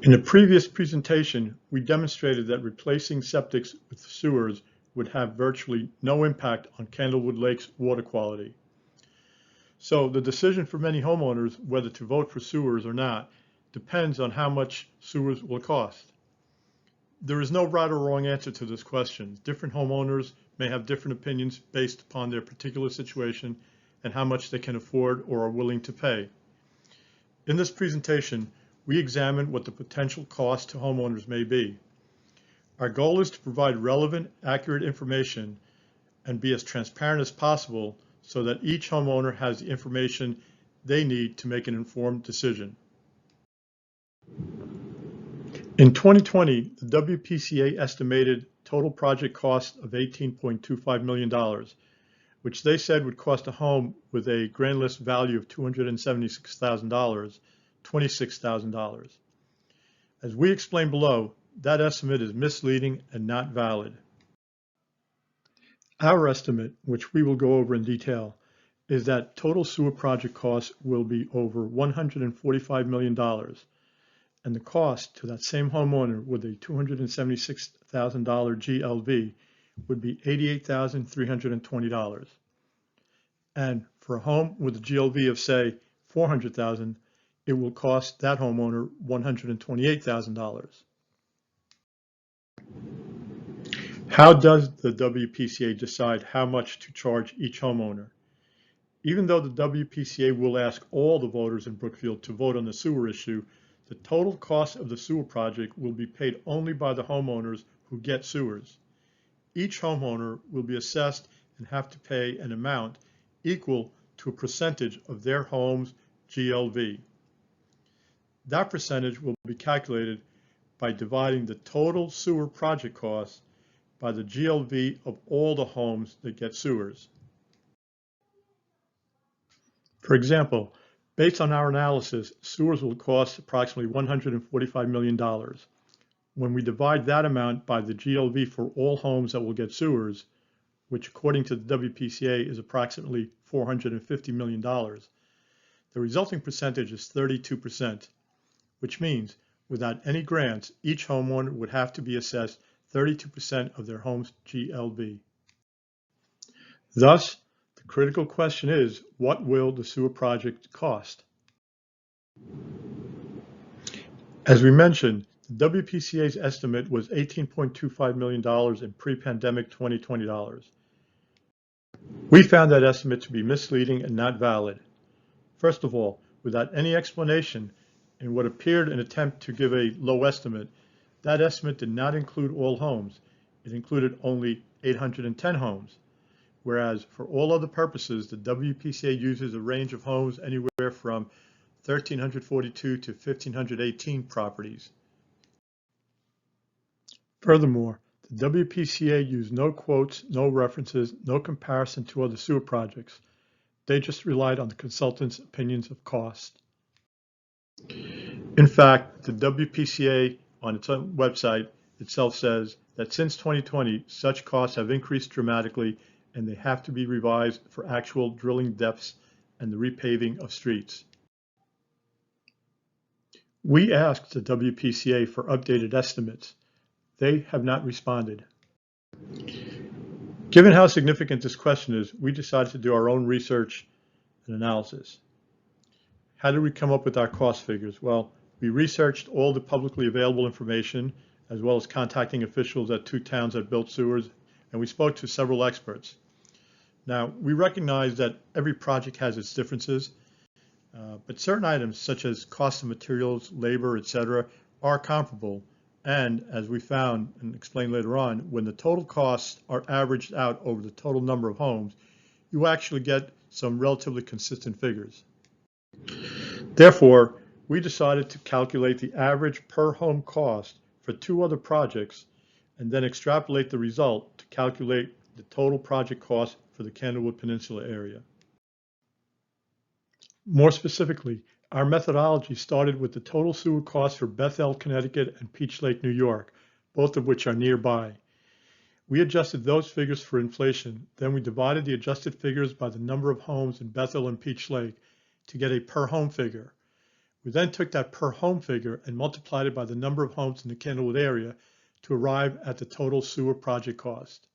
In a previous presentation, we demonstrated that replacing septics with sewers would have virtually no impact on Candlewood Lake's water quality. So the decision for many homeowners whether to vote for sewers or not depends on how much sewers will cost. There is no right or wrong answer to this question. Different homeowners may have different opinions based upon their particular situation and how much they can afford or are willing to pay. In this presentation, we examine what the potential cost to homeowners may be. Our goal is to provide relevant, accurate information and be as transparent as possible so that each homeowner has the information they need to make an informed decision. In 2020, the WPCA estimated total project cost of $18.25 million, which they said would cost a home with a grand list value of $276,000, $26,000. As we explained below, that estimate is misleading and not valid. Our estimate, which we will go over in detail, is that total sewer project costs will be over $145 million, and the cost to that same homeowner with a $276,000 GLV would be $88,320. And for a home with a GLV of, say, $400,000, it will cost that homeowner $128,000. How does the WPCA decide how much to charge each homeowner? Even though the WPCA will ask all the voters in Brookfield to vote on the sewer issue, the total cost of the sewer project will be paid only by the homeowners who get sewers. Each homeowner will be assessed and have to pay an amount equal to a percentage of their home's GLV. That percentage will be calculated by dividing the total sewer project cost by the GLV of all the homes that get sewers. For example, based on our analysis, sewers will cost approximately $145 million. When we divide that amount by the GLV for all homes that will get sewers, which according to the WPCA is approximately $450 million, the resulting percentage is 32%, which means without any grants, each homeowner would have to be assessed 32% of their home's GLV. Thus, the critical question is, what will the sewer project cost? As we mentioned, the WPCA's estimate was $18.25 million in pre-pandemic 2020 dollars. We found that estimate to be misleading and not valid. First of all, without any explanation, in what appeared an attempt to give a low estimate, that estimate did not include all homes. It included only 810 homes, whereas for all other purposes, the WPCA uses a range of homes anywhere from 1,342 to 1,518 properties. Furthermore, the WPCA used no quotes, no references, no comparison to other sewer projects. They just relied on the consultants' opinions of cost. In fact, the WPCA on its own website itself says that since 2020, such costs have increased dramatically and they have to be revised for actual drilling depths and the repaving of streets. We asked the WPCA for updated estimates. They have not responded. Given how significant this question is, we decided to do our own research and analysis. How did we come up with our cost figures? Well, we researched all the publicly available information, as well as contacting officials at two towns that built sewers, and we spoke to several experts. Now, we recognize that every project has its differences, but certain items such as cost of materials, labor, etc., are comparable. And as we found and explained later on, when the total costs are averaged out over the total number of homes, you actually get some relatively consistent figures. Therefore, we decided to calculate the average per home cost for two other projects and then extrapolate the result to calculate the total project cost for the Candlewood Peninsula area. More specifically, our methodology started with the total sewer costs for Bethel, Connecticut and Peach Lake, New York, both of which are nearby. We adjusted those figures for inflation, then we divided the adjusted figures by the number of homes in Bethel and Peach Lake to get a per home figure. We then took that per home figure and multiplied it by the number of homes in the Candlewood area to arrive at the total sewer project cost.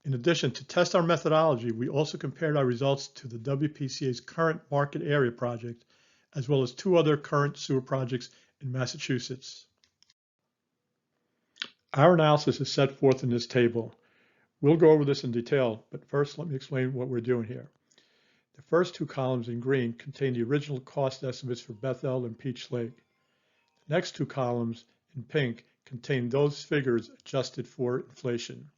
In addition, to test our methodology, we also compared our results to the WPCA's current market area project, as well as 2 other current sewer projects in Massachusetts. Our analysis is set forth in this table. We'll go over this in detail, but first let me explain what we're doing here. The first 2 columns in green contain the original cost estimates for Bethel and Peach Lake. The next 2 columns in pink contain those figures adjusted for inflation.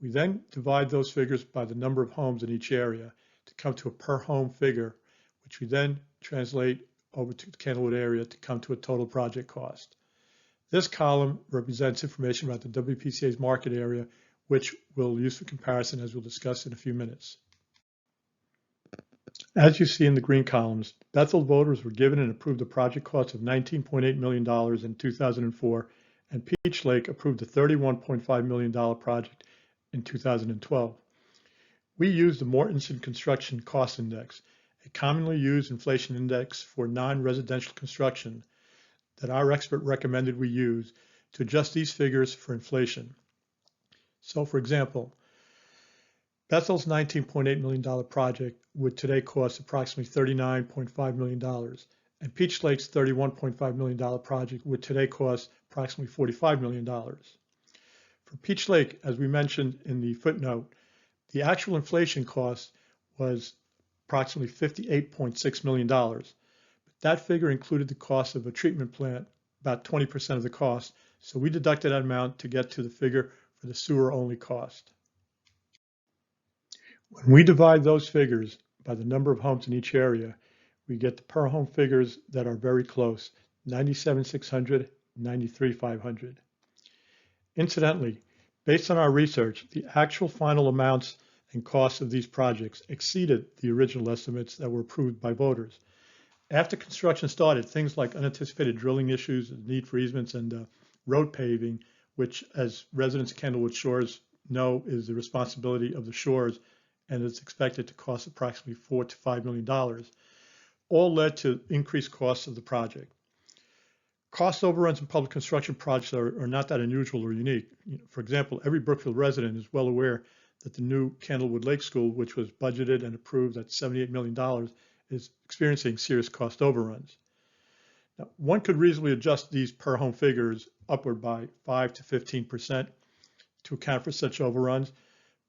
We then divide those figures by the number of homes in each area to come to a per home figure, which we then translate over to the Candlewood area to come to a total project cost. This column represents information about the WPCA's market area, which we'll use for comparison as we'll discuss in a few minutes. As you see in the green columns, Bethel voters were given and approved a project cost of $19.8 million in 2004, and Peach Lake approved a $31.5 million project in 2012. We used the Mortenson Construction Cost Index, a commonly used inflation index for non-residential construction that our expert recommended we use to adjust these figures for inflation. So, for example, Bethel's $19.8 million project would today cost approximately $39.5 million, and Peach Lake's $31.5 million project would today cost approximately $45 million. For Peach Lake, as we mentioned in the footnote, the actual inflation cost was approximately $58.6 million. But that figure included the cost of a treatment plant, about 20% of the cost, so we deducted that amount to get to the figure for the sewer-only cost. When we divide those figures by the number of homes in each area, we get the per home figures that are very close, 97,600, 93,500. Incidentally, based on our research, the actual final amounts and costs of these projects exceeded the original estimates that were approved by voters. After construction started, things like unanticipated drilling issues, the need for easements, and road paving, which, as residents of Candlewood Shores know, is the responsibility of the shores and is expected to cost approximately $4 to $5 million, all led to increased costs of the project. Cost overruns in public construction projects are not that unusual or unique. For example, every Brookfield resident is well aware that the new Candlewood Lake School, which was budgeted and approved at $78 million, is experiencing serious cost overruns. Now, one could reasonably adjust these per home figures upward by 5 to 15% to account for such overruns,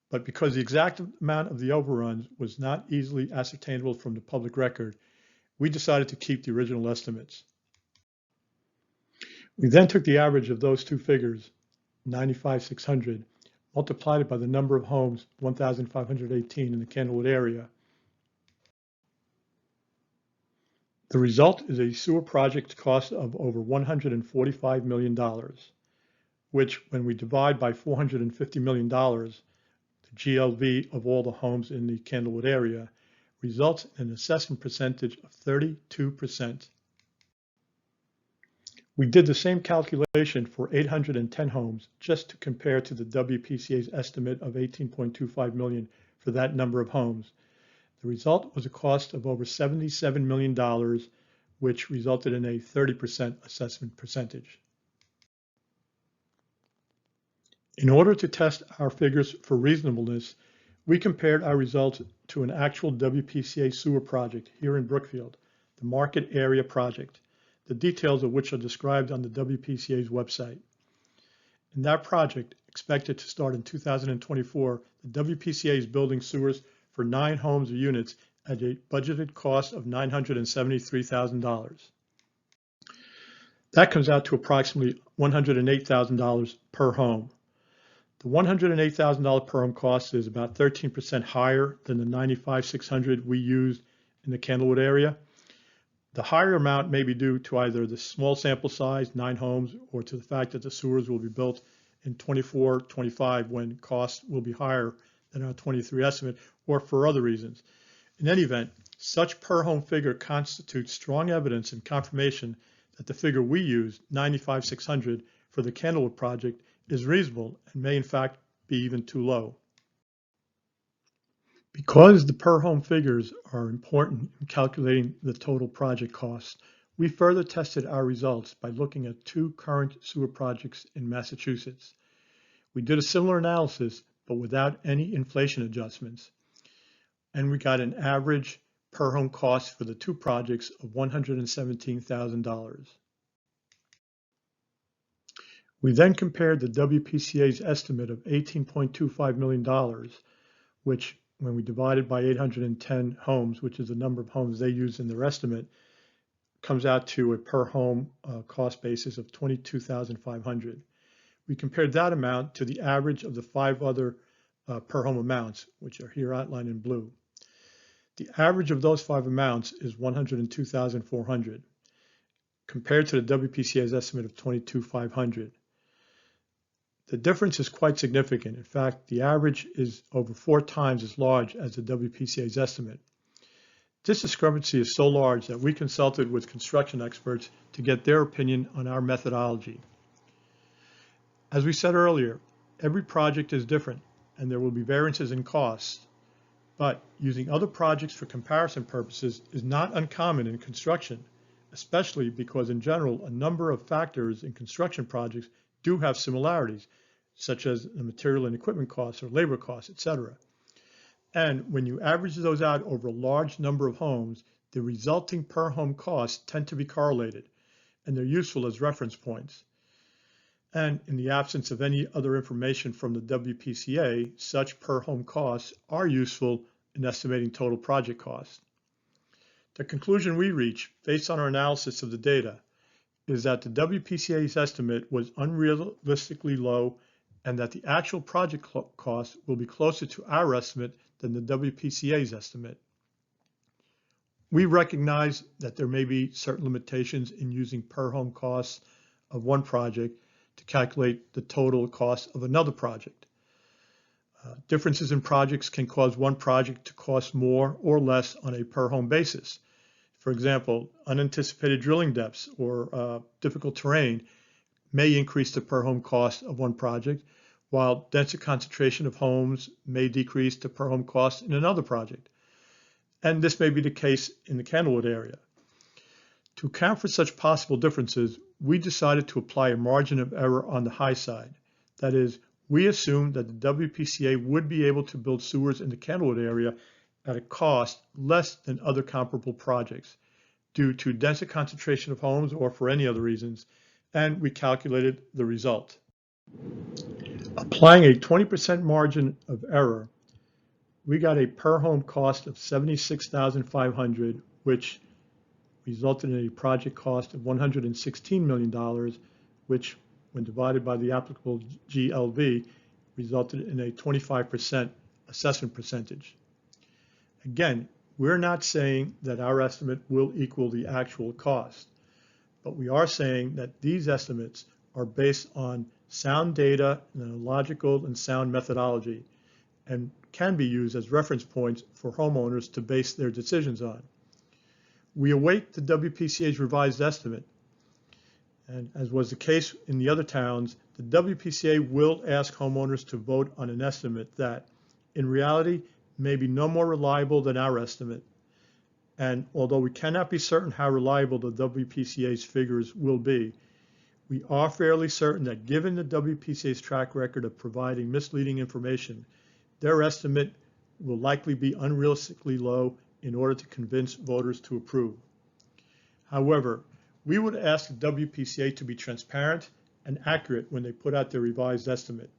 but because the exact amount of the overruns was not easily ascertainable from the public record, we decided to keep the original estimates. We then took the average of those 2 figures, 95,600, multiplied it by the number of homes, 1,518 in the Candlewood area. The result is a sewer project cost of over $145 million, which, when we divide by $450 million, the GLV of all the homes in the Candlewood area, results in an assessment percentage of 32%. We did the same calculation for 810 homes just to compare to the WPCA's estimate of $18.25 million for that number of homes. The result was a cost of over $77 million, which resulted in a 30% assessment percentage. In order to test our figures for reasonableness, we compared our results to an actual WPCA sewer project here in Brookfield, the Market Area Project, the details of which are described on the WPCA's website. In that project, expected to start in 2024, the WPCA is building sewers for 9 homes or units at a budgeted cost of $973,000. That comes out to approximately $108,000 per home. The $108,000 per home cost is about 13% higher than the $95,600 we used in the Candlewood area. The higher amount may be due to either the small sample size, 9 homes, or to the fact that the sewers will be built in 24-25 when costs will be higher than our 23 estimate, or for other reasons. In any event, such per home figure constitutes strong evidence and confirmation that the figure we used, 95,600, for the Candlewood project is reasonable and may in fact be even too low. Because the per home figures are important in calculating the total project cost, We further tested our results by looking at 2 current sewer projects in Massachusetts. We did a similar analysis, but without any inflation adjustments, and we got an average per home cost for the 2 projects of $117,000. We then compared the WPCA's estimate of $18.25 million, which, when we divided by 810 homes, which is the number of homes they use in their estimate, comes out to a per home cost basis of $22,500. We compared that amount to the average of the 5 other per home amounts, which are here outlined in blue. The average of those 5 amounts is $102,400, compared to the WPCA's estimate of $22,500. The difference is quite significant. In fact, the average is over 4 times as large as the WPCA's estimate. This discrepancy is so large that we consulted with construction experts to get their opinion on our methodology. As we said earlier, every project is different and there will be variances in costs, but using other projects for comparison purposes is not uncommon in construction, especially because in general, a number of factors in construction projects do have similarities, such as the material and equipment costs or labor costs, etc. And when you average those out over a large number of homes, the resulting per home costs tend to be correlated, and they're useful as reference points. And in the absence of any other information from the WPCA, such per home costs are useful in estimating total project costs. The conclusion we reach, based on our analysis of the data, is that the WPCA's estimate was unrealistically low and that the actual project cost will be closer to our estimate than the WPCA's estimate. We recognize that there may be certain limitations in using per home costs of one project to calculate the total cost of another project. Differences in projects can cause one project to cost more or less on a per home basis. For example, unanticipated drilling depths or difficult terrain may increase the per home cost of one project, while denser concentration of homes may decrease the per home cost in another project. And this may be the case in the Candlewood area. To account for such possible differences, we decided to apply a margin of error on the high side. That is, we assumed that the WPCA would be able to build sewers in the Candlewood area at a cost less than other comparable projects due to denser concentration of homes or for any other reasons, and we calculated the result. Applying a 20% margin of error, we got a per home cost of $76,500, which resulted in a project cost of $116 million, which, when divided by the applicable GLV, resulted in a 25% assessment percentage. Again, we're not saying that our estimate will equal the actual cost, but we are saying that these estimates are based on sound data and a logical and sound methodology and can be used as reference points for homeowners to base their decisions on. We await the WPCA's revised estimate, and as was the case in the other towns, the WPCA will ask homeowners to vote on an estimate that, in reality, may be no more reliable than our estimate. And although we cannot be certain how reliable the WPCA's figures will be, we are fairly certain that given the WPCA's track record of providing misleading information, their estimate will likely be unrealistically low in order to convince voters to approve. However, we would ask the WPCA to be transparent and accurate when they put out their revised estimate.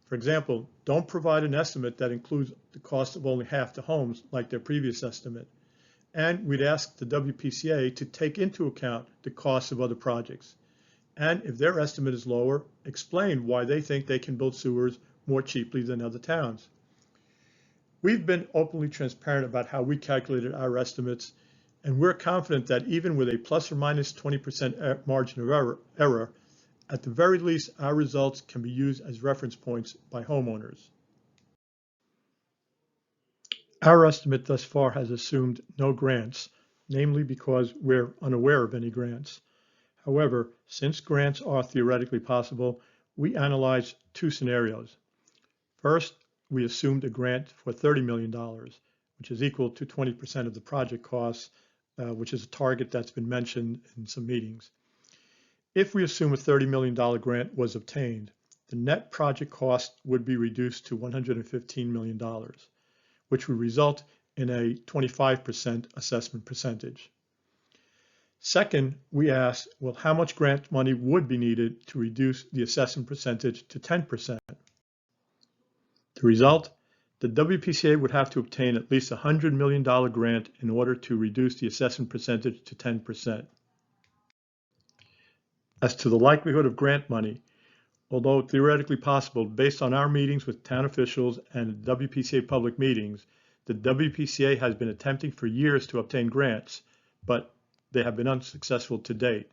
For example, don't provide an estimate that includes the cost of only half the homes like their previous estimate. And we'd ask the WPCA to take into account the costs of other projects. And if their estimate is lower, explain why they think they can build sewers more cheaply than other towns. We've been openly transparent about how we calculated our estimates, and we're confident that even with a plus or minus 20% margin of error, at the very least, our results can be used as reference points by homeowners. Our estimate thus far has assumed no grants, namely because we're unaware of any grants. However, since grants are theoretically possible, we analyzed 2 scenarios. First, we assumed a grant for $30 million, which is equal to 20% of the project costs which is a target that's been mentioned in some meetings. If we assume a $30 million grant was obtained, the net project cost would be reduced to $115 million, which would result in a 25% assessment percentage. Second, we asked, well, how much grant money would be needed to reduce the assessment percentage to 10%? The result, the WPCA would have to obtain at least a $100 million grant in order to reduce the assessment percentage to 10%. As to the likelihood of grant money, although theoretically possible, based on our meetings with town officials and WPCA public meetings, the WPCA has been attempting for years to obtain grants, but they have been unsuccessful to date.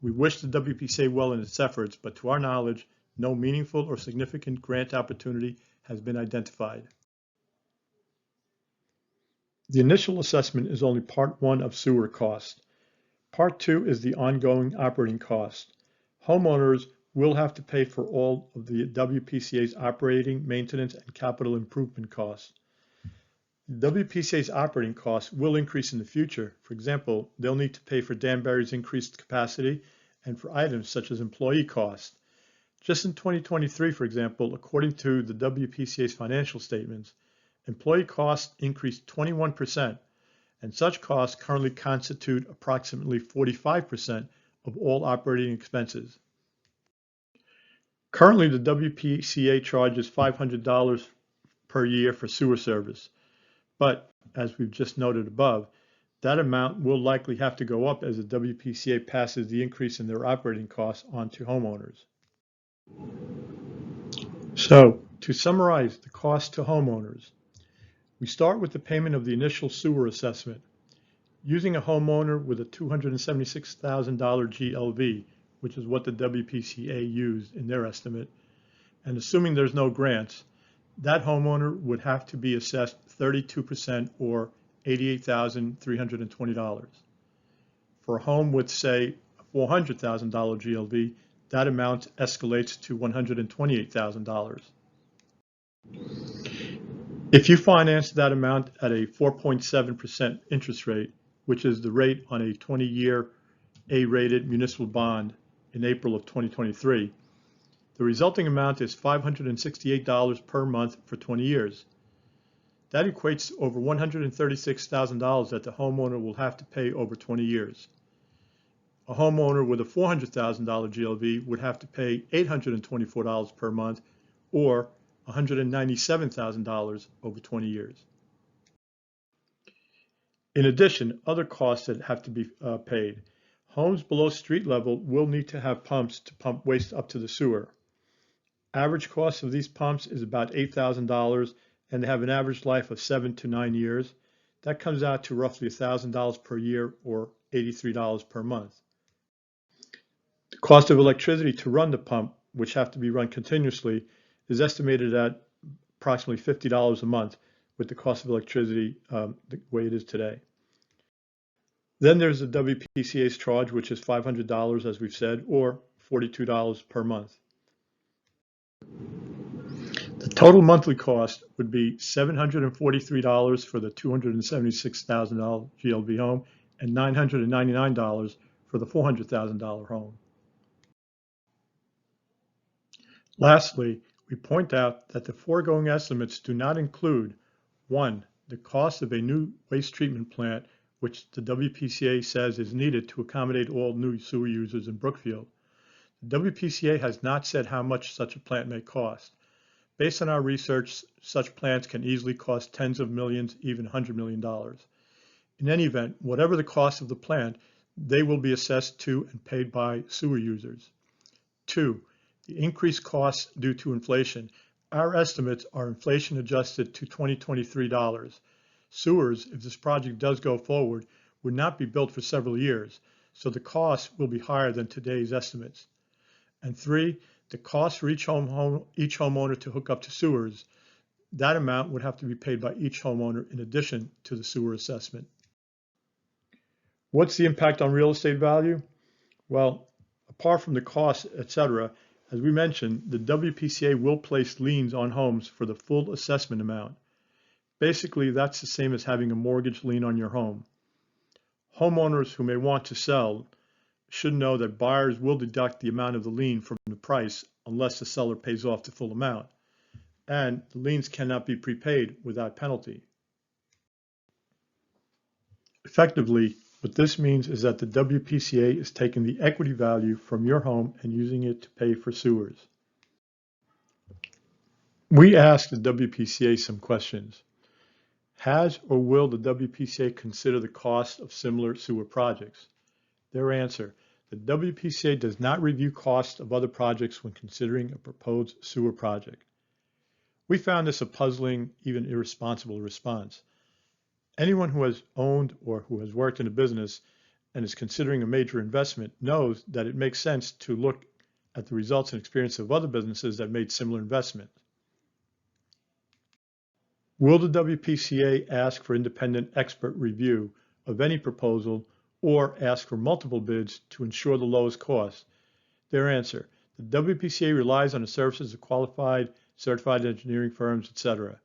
We wish the WPCA well in its efforts, but to our knowledge, no meaningful or significant grant opportunity has been identified. The initial assessment is only part one of sewer cost. Part two is the ongoing operating cost. Homeowners will have to pay for all of the WPCA's operating, maintenance, and capital improvement costs. The WPCA's operating costs will increase in the future. For example, they'll need to pay for Danbury's increased capacity and for items such as employee costs. Just in 2023, for example, according to the WPCA's financial statements, employee costs increased 21%, and such costs currently constitute approximately 45% of all operating expenses. Currently, the WPCA charges $500 per year for sewer service, but as we've just noted above, that amount will likely have to go up as the WPCA passes the increase in their operating costs on to homeowners. So, to summarize the cost to homeowners, we start with the payment of the initial sewer assessment. Using a homeowner with a $276,000 GLV, which is what the WPCA used in their estimate, and assuming there's no grants, that homeowner would have to be assessed 32% or $88,320. For a home with, say, a $400,000 GLV, that amount escalates to $128,000. If you finance that amount at a 4.7% interest rate, which is the rate on a 20-year A-rated municipal bond in April of 2023, the resulting amount is $568 per month for 20 years. That equates to over $136,000 that the homeowner will have to pay over 20 years. A homeowner with a $400,000 GLV would have to pay $824 per month or $197,000 over 20 years. In addition, other costs that have to be paid. Homes below street level will need to have pumps to pump waste up to the sewer. Average cost of these pumps is about $8,000 and they have an average life of 7 to 9 years. That comes out to roughly $1,000 per year or $83 per month. The cost of electricity to run the pump, which have to be run continuously, is estimated at approximately $50 a month with the cost of electricity the way it is today. Then there's the WPCA's charge, which is $500, as we've said, or $42 per month. The total monthly cost would be $743 for the $276,000 GLV home and $999 for the $400,000 home. Lastly, we point out that the foregoing estimates do not include 1. The cost of a new waste treatment plant, which the WPCA says is needed to accommodate all new sewer users in Brookfield. The WPCA has not said how much such a plant may cost. Based on our research, such plants can easily cost tens of millions, even $100 million. In any event, whatever the cost of the plant, they will be assessed to and paid by sewer users. 2. The increased costs due to inflation. Our estimates are inflation adjusted to 2023 dollars. Sewers, if this project does go forward, would not be built for several years, so the cost will be higher than today's estimates. And 3, the cost for each homeowner to hook up to sewers, that amount would have to be paid by each homeowner in addition to the sewer assessment. What's the impact on real estate value? Well, apart from the costs, etc., as we mentioned, the WPCA will place liens on homes for the full assessment amount. Basically, that's the same as having a mortgage lien on your home. Homeowners who may want to sell should know that buyers will deduct the amount of the lien from the price unless the seller pays off the full amount, and the liens cannot be prepaid without penalty. Effectively, what this means is that the WPCA is taking the equity value from your home and using it to pay for sewers. We asked the WPCA some questions. Has or will the WPCA consider the cost of similar sewer projects? Their answer: the WPCA does not review costs of other projects when considering a proposed sewer project. We found this a puzzling, even irresponsible response. Anyone who has owned or who has worked in a business and is considering a major investment knows that it makes sense to look at the results and experience of other businesses that made similar investments. Will the WPCA ask for independent expert review of any proposal or ask for multiple bids to ensure the lowest cost? Their answer: the WPCA relies on the services of qualified, certified engineering firms, etc.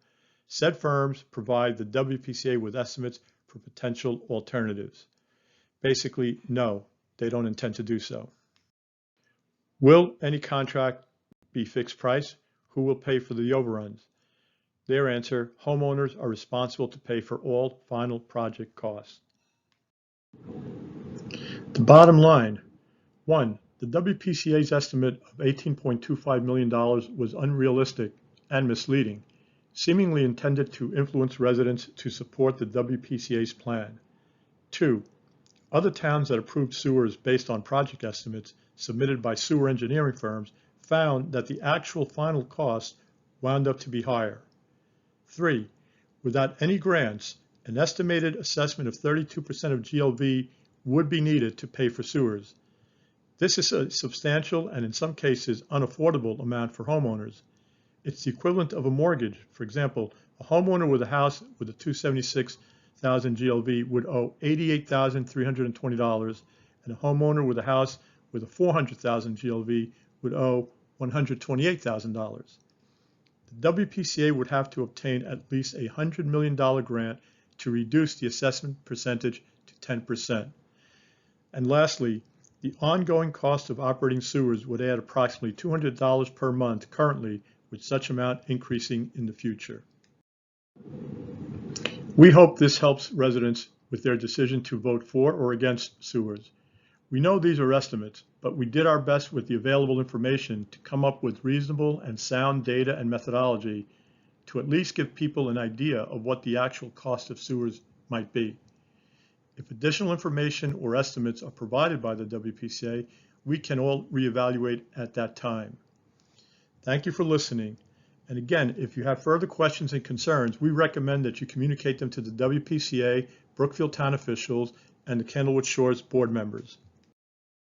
Said firms provide the WPCA with estimates for potential alternatives. Basically, no, they don't intend to do so. Will any contract be fixed price? Who will pay for the overruns? Their answer: homeowners are responsible to pay for all final project costs. The bottom line: 1. The WPCA's estimate of $18.25 million was unrealistic and misleading, seemingly intended to influence residents to support the WPCA's plan. 2. Other towns that approved sewers based on project estimates submitted by sewer engineering firms found that the actual final cost wound up to be higher. 3. Without any grants, an estimated assessment of 32% of GLV would be needed to pay for sewers. This is a substantial and in some cases unaffordable amount for homeowners. It's the equivalent of a mortgage. For example, a homeowner with a house with a $276,000 GLV would owe $88,320, and a homeowner with a house with a $400,000 GLV would owe $128,000. The WPCA would have to obtain at least a $100 million grant to reduce the assessment percentage to 10%. And lastly, the ongoing cost of operating sewers would add approximately $200 per month currently, with such amount increasing in the future. We hope this helps residents with their decision to vote for or against sewers. We know these are estimates, but we did our best with the available information to come up with reasonable and sound data and methodology to at least give people an idea of what the actual cost of sewers might be. If additional information or estimates are provided by the WPCA, we can all reevaluate at that time. Thank you for listening. And again, if you have further questions and concerns, we recommend that you communicate them to the WPCA, Brookfield Town officials, and the Candlewood Shores board members.